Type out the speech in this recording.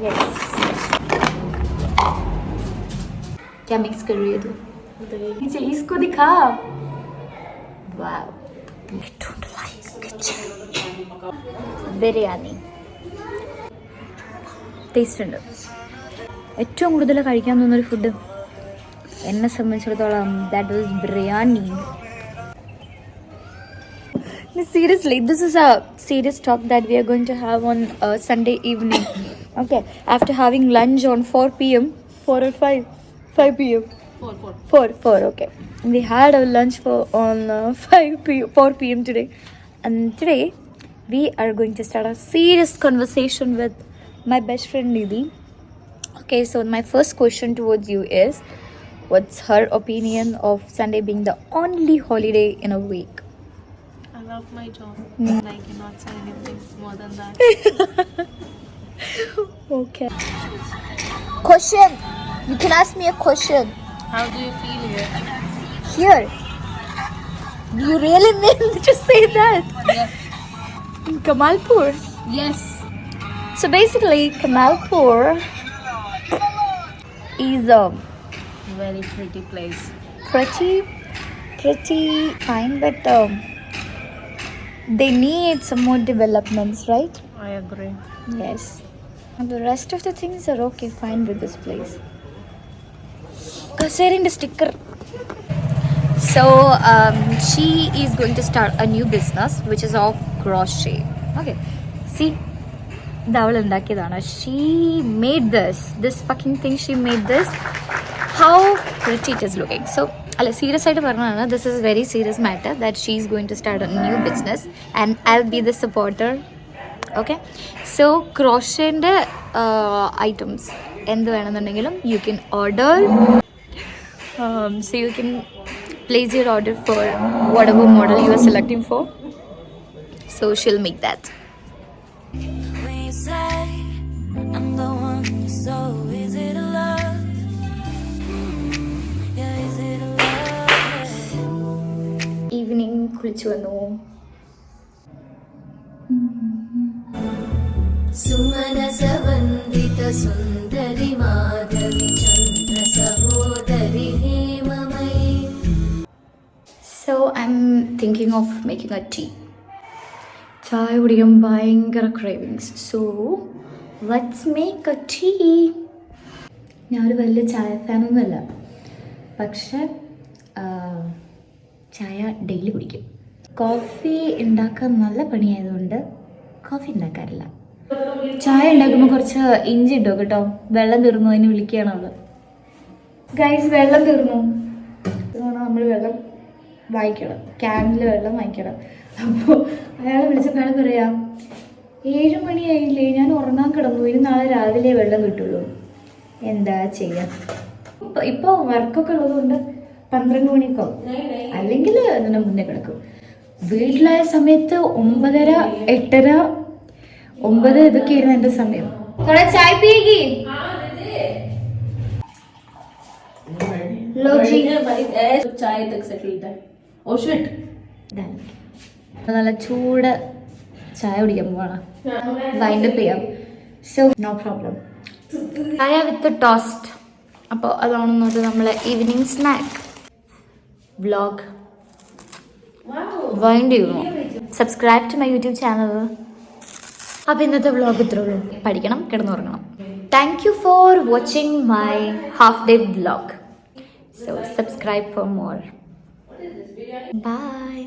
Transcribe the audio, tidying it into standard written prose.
Yes. क्या mix कर रही है तू? नीचे इसको दिखा. Wow. I don't like it. Biryani taste ഉണ്ട്. ഏറ്റവും കൂടുതൽ കഴിക്കാൻ തോന്നുന്നൊരു ഫുഡ് എന്നെ സംബന്ധിച്ചിടത്തോളം that was biryani. Seriously, this is a serious talk that we are going to have on Sunday evening. Okay, after having lunch on 4 p.m. 4 or 5? 5 p.m. 4. Okay, we had our lunch on 4 p.m. today, and today we are going to start a serious conversation with my best friend Nidhi. Okay, so my first question towards you is, what's her opinion of Sunday being the only holiday in a week? I love my job. I cannot say anything more than that. Okay. Question. You can ask me a question. How do you feel here? Here. Do you really mean to say that? Yes. In Kamalpur. Yes. So basically, Kamalpur is a Very pretty place. pretty fine, but they need some more developments, right? I agree. Yes. And the rest of the things are okay, fine with this place. Sharing the sticker. So she is going to start a new business, which is of crochet. Okay. See, she made this fucking thing. She made this. How pretty it is looking. So serious side, this is a very serious matter that she's going to start a new business, and I'll be the supporter. Okay, so crochet items endu venanundengilum you can order. So you can place your order for whatever model you are selecting for. So she'll make that. When you say I'm the one, so is it a love? Yeah, is it a love? Evening kulichu vannu. सुमनसवन्दित Sundari Madhavi Chandra सहोदरि हेममयि. So I'm thinking of making a tea. ചായ കുടിക്കാൻ ഭയങ്കര cravings. So let's make a tea. ഞാനൊരു വലിയ ചായ ഫാനൊന്നുമല്ല, പക്ഷെ ചായ daily കുടിക്കും. Coffee ഉണ്ടാക്കാൻ നല്ല പണിയായതുകൊണ്ട് കോഫി ഉണ്ടാക്കാറില്ല. ചായ ഉണ്ടാക്കുമ്പോൾ കുറച്ച് ഇഞ്ചി ഇട്ടോ കേട്ടോ. വെള്ളം തീർന്നു, അതിന് വിളിക്കുകയാണ് അവള്. ഗൈസ്, വെള്ളം തീർന്നു. നമ്മൾ വെള്ളം വാങ്ങിക്കണം, ക്യാനിൽ വെള്ളം വാങ്ങിക്കണം. അപ്പോൾ അയാൾ വിളിച്ചപ്പോൾ അയാൾ പറയാം, 7 മണിയായില്ലേ, ഞാൻ ഉറങ്ങാൻ കിടന്നു, ഇനി നാളെ രാവിലെ വെള്ളം കിട്ടുള്ളൂ. എന്താ ചെയ്യാം? ഇപ്പോൾ വർക്കൊക്കെ ഉള്ളതുകൊണ്ട് 12 മണിക്കോ അല്ലെങ്കിൽ അതിന് മുന്നേ കിടക്കും. വീട്ടിലായ സമയത്ത് 9:30, 8:30, 9 ഇതൊക്കെയായിരുന്നു എൻ്റെ സമയം. ചായ പിയേഗി ലോജി चाय तक सेटल है. Oh shit. നല്ല ചൂട് ചായ കുടിക്കാൻ പോവാണ്. വൈൻഡപ്പ് ചെയ്യാം. So no problem. Chai with toast. അപ്പോൾ അതാണെന്നത് നമ്മളെ ഈവനിങ് സ്നാക്ക്. വ്ളോഗ് വൈൻഡ് ചെയ്യുന്നു. Subscribe to my YouTube channel. അപ്പോൾ ഇന്നത്തെ വ്ളോഗ് ഇത്രേ ഉള്ളൂ. പഠിക്കണം, കിടന്നുറങ്ങണം. Thank you for watching my half day vlog. So subscribe for more. Bye.